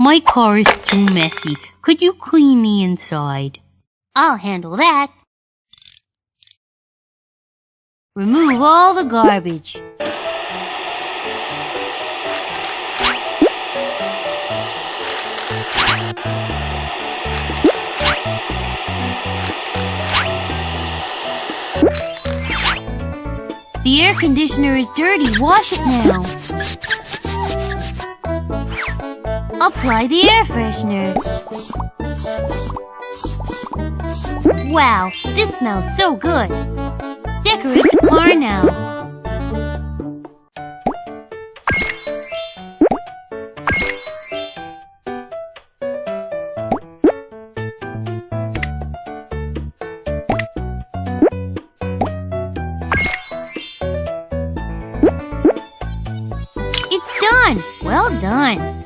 My car is too messy. Could you clean the inside? I'll handle that. Remove all the garbage. The air conditioner is dirty. Wash it now. Apply the air freshener. Wow, this smells so good. Decorate the car now. It's done. Well done.